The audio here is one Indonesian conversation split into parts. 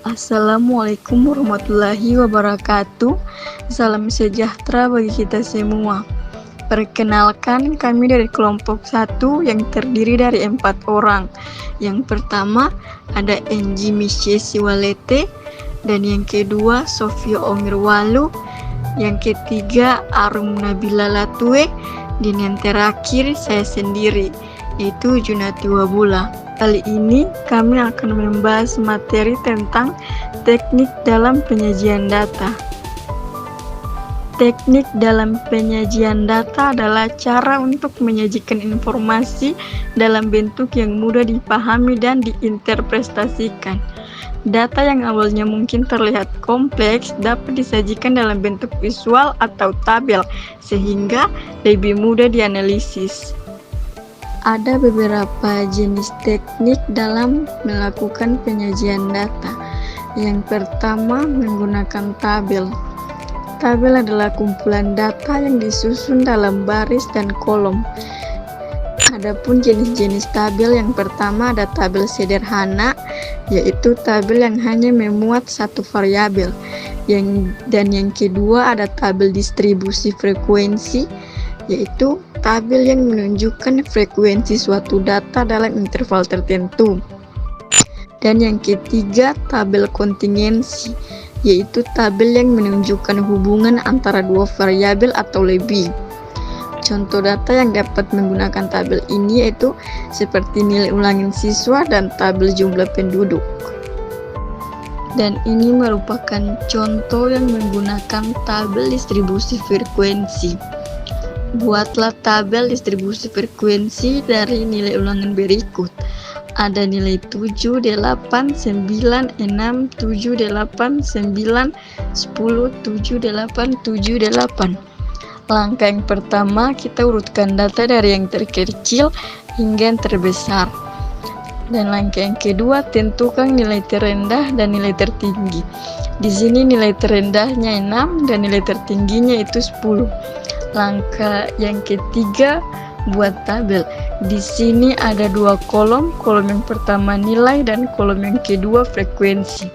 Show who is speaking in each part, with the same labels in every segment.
Speaker 1: Assalamualaikum warahmatullahi wabarakatuh. Salam sejahtera bagi kita semua. Perkenalkan, kami dari kelompok 1 yang terdiri dari 4 orang. Yang pertama ada Enji Misye Siwalete, dan yang kedua Sofio Omirwalu, yang ketiga Arum Nabila Latue, dan yang terakhir saya sendiri, yaitu Junati Wabula. Kali ini kami akan membahas materi tentang teknik dalam penyajian data. Teknik dalam penyajian data adalah cara untuk menyajikan informasi dalam bentuk yang mudah dipahami dan diinterpretasikan. Data yang awalnya mungkin terlihat kompleks dapat disajikan dalam bentuk visual atau tabel, sehingga lebih mudah dianalisis. Ada beberapa jenis teknik dalam melakukan penyajian data. Yang pertama, menggunakan tabel. Tabel adalah kumpulan data yang disusun dalam baris dan kolom. Adapun jenis-jenis tabel, yang pertama ada tabel sederhana, yaitu tabel yang hanya memuat satu variabel. Dan yang kedua ada tabel distribusi frekuensi, yaitu tabel yang menunjukkan frekuensi suatu data dalam interval tertentu. Dan yang ketiga, tabel kontingensi, yaitu tabel yang menunjukkan hubungan antara dua variabel atau lebih. Contoh data yang dapat menggunakan tabel ini yaitu seperti nilai ulangan siswa dan tabel jumlah penduduk. Dan ini merupakan contoh yang menggunakan tabel distribusi frekuensi. Buatlah tabel distribusi frekuensi dari nilai ulangan berikut. Ada nilai 7, 8, 9, 6, 7, 8, 9, 10, 7, 8, 7, 8. Langkah yang pertama, kita urutkan data dari yang terkecil hingga yang terbesar. Dan langkah yang kedua, tentukan nilai terendah dan nilai tertinggi. Di sini nilai terendahnya 6 dan nilai tertingginya itu 10. Langkah yang ketiga, buat tabel. Di sini ada dua kolom yang pertama nilai dan kolom yang kedua frekuensi.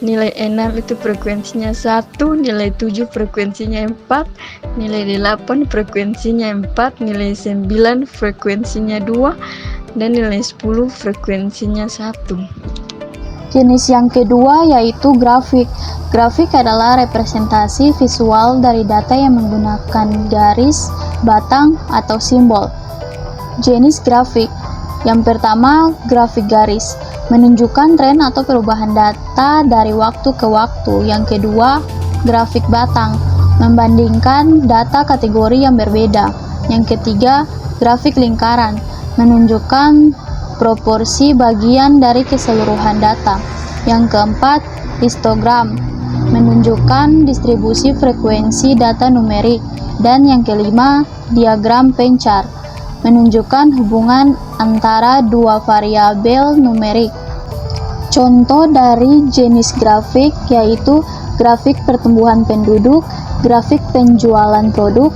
Speaker 1: Nilai 6 itu frekuensinya 1, nilai 7 frekuensinya 4, nilai 8 frekuensinya 4, nilai 9 frekuensinya 2, dan nilai 10 frekuensinya 1.
Speaker 2: Jenis yang kedua yaitu grafik. Grafik adalah representasi visual dari data yang menggunakan garis, batang, atau simbol. Jenis grafik. Yang pertama, grafik garis, menunjukkan tren atau perubahan data dari waktu ke waktu. Yang kedua, grafik batang, membandingkan data kategori yang berbeda. Yang ketiga, grafik lingkaran, menunjukkan proporsi bagian dari keseluruhan data. Yang keempat, histogram, menunjukkan distribusi frekuensi data numerik. Dan yang kelima, diagram pencar, menunjukkan hubungan antara dua variabel numerik. Contoh dari jenis grafik yaitu grafik pertumbuhan penduduk, grafik penjualan produk,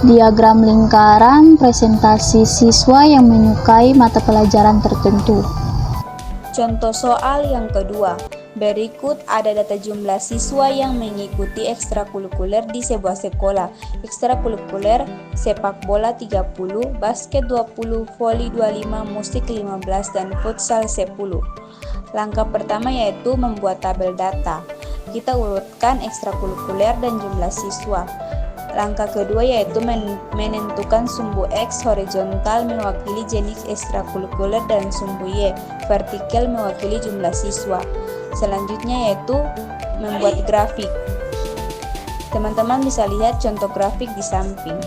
Speaker 2: diagram lingkaran, presentasi siswa yang menyukai mata pelajaran tertentu.
Speaker 3: Contoh soal yang kedua. Berikut ada data jumlah siswa yang mengikuti ekstrakurikuler di sebuah sekolah. Ekstrakurikuler sepak bola 30, basket 20, voli 25, musik 15, dan futsal 10. Langkah pertama yaitu membuat tabel data. Kita urutkan ekstrakurikuler dan jumlah siswa. Langkah kedua yaitu menentukan sumbu X horizontal mewakili jenis ekstrakurikuler dan sumbu Y vertikal mewakili jumlah siswa. Selanjutnya yaitu membuat grafik. Teman-teman bisa lihat contoh grafik di samping.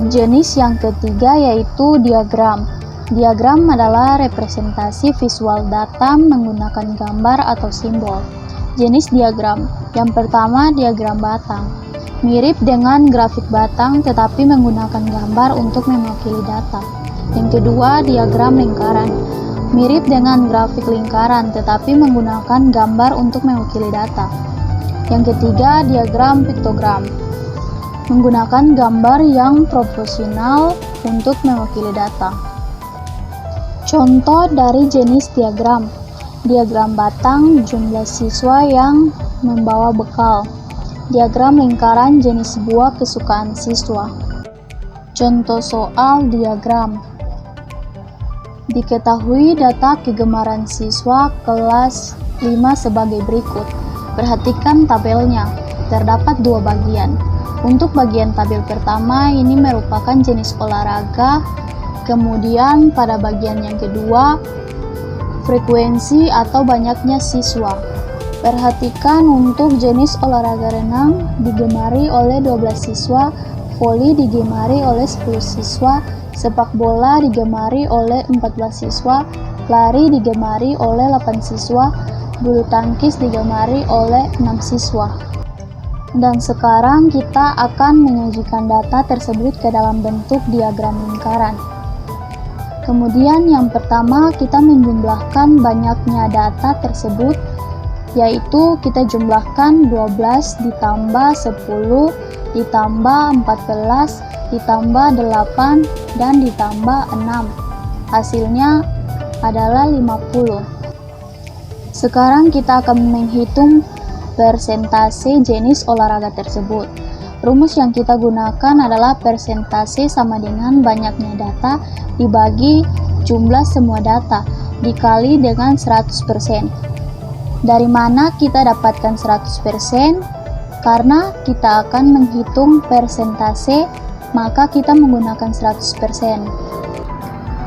Speaker 2: Jenis yang ketiga yaitu diagram. Diagram adalah representasi visual data menggunakan gambar atau simbol. Jenis diagram. Yang pertama, diagram batang. Mirip dengan grafik batang tetapi menggunakan gambar untuk mewakili data. Yang kedua, diagram lingkaran. Mirip dengan grafik lingkaran tetapi menggunakan gambar untuk mewakili data. Yang ketiga, diagram piktogram. Menggunakan gambar yang proporsional untuk mewakili data. Contoh dari jenis diagram. Diagram batang jumlah siswa yang membawa bekal. Diagram lingkaran jenis buah kesukaan siswa. Contoh soal diagram. Diketahui data kegemaran siswa kelas 5 sebagai berikut. Perhatikan tabelnya. Terdapat dua bagian. Untuk bagian tabel pertama ini merupakan jenis olahraga, kemudian pada bagian yang kedua frekuensi atau banyaknya siswa. Perhatikan untuk jenis olahraga renang digemari oleh 12 siswa, voli digemari oleh 10 siswa, sepak bola digemari oleh 14 siswa, lari digemari oleh 8 siswa, bulu tangkis digemari oleh 6 siswa. Dan sekarang kita akan menyajikan data tersebut ke dalam bentuk diagram lingkaran. Kemudian yang pertama kita menjumlahkan banyaknya data tersebut, yaitu kita jumlahkan 12 ditambah 10 ditambah 14 ditambah 8 dan ditambah 6. Hasilnya adalah 50. Sekarang kita akan menghitung persentase jenis olahraga tersebut. Rumus yang kita gunakan adalah persentase sama dengan banyaknya data dibagi jumlah semua data dikali dengan 100%. Dari mana kita dapatkan 100%? Karena kita akan menghitung persentase, maka kita menggunakan 100%.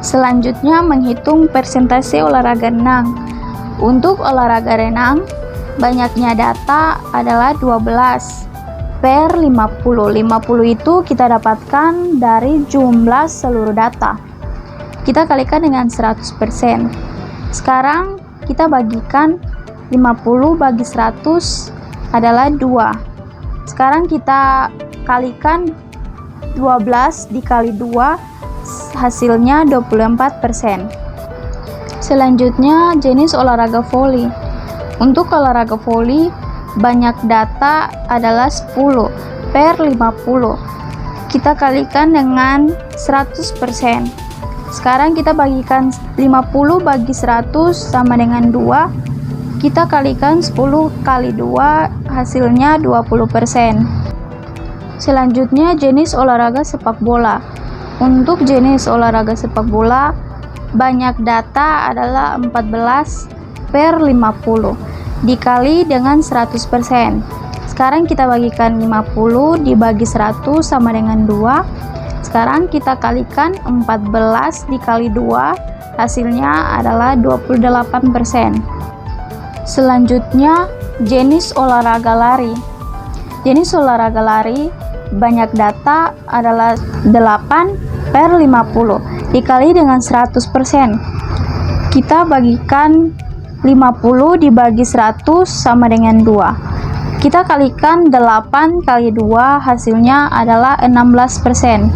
Speaker 2: Selanjutnya menghitung persentase olahraga renang. Untuk olahraga renang, banyaknya data adalah 12 per 50. 50 itu kita dapatkan dari jumlah seluruh data. Kita kalikan dengan 100%. Sekarang kita bagikan 50 bagi 100 adalah 2. Sekarang kita kalikan 12 dikali 2, hasilnya 24%. Selanjutnya jenis olahraga voli. Untuk olahraga voli, banyak data adalah 10 per 50. Kita kalikan dengan 100%. Sekarang kita bagikan 50 bagi 100 sama dengan 2. Kita kalikan 10 kali 2, hasilnya 20%. Selanjutnya jenis olahraga sepak bola. Untuk jenis olahraga sepak bola, banyak data adalah 14 per 50 dikali dengan 100%. Sekarang kita bagikan 50 dibagi 100 sama dengan 2. Sekarang kita kalikan 14 dikali 2, hasilnya adalah 28%. Selanjutnya jenis olahraga lari. Jenis olahraga lari banyak data adalah 8 per 50 dikali dengan 100%. Kita bagikan 50 dibagi 100 sama dengan 2. Kita kalikan 8 kali 2, hasilnya adalah 16%.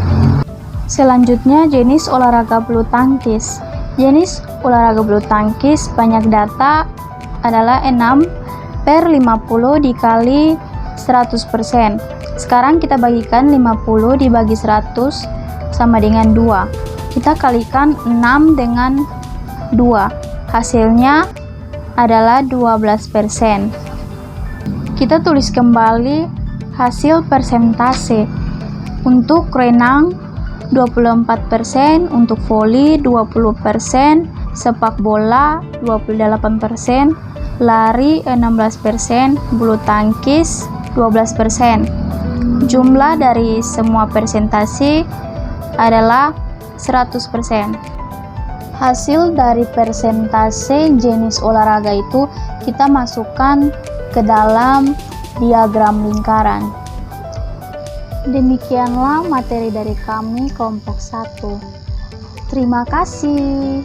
Speaker 2: Selanjutnya jenis olahraga bulu tangkis. Jenis olahraga bulu tangkis banyak data adalah 6 per 50 dikali 100%. Sekarang kita bagikan 50 dibagi 100 sama dengan 2. Kita kalikan 6 dengan 2. Hasilnya adalah 12%. Kita tulis kembali hasil persentase. Untuk renang 24%, untuk voli 20%, sepak bola 28%, lari 16%, bulu tangkis 12%. Jumlah dari semua persentase adalah 100%. Hasil dari persentase jenis olahraga itu kita masukkan ke dalam diagram lingkaran. Demikianlah materi dari kami kelompok 1. Terima kasih.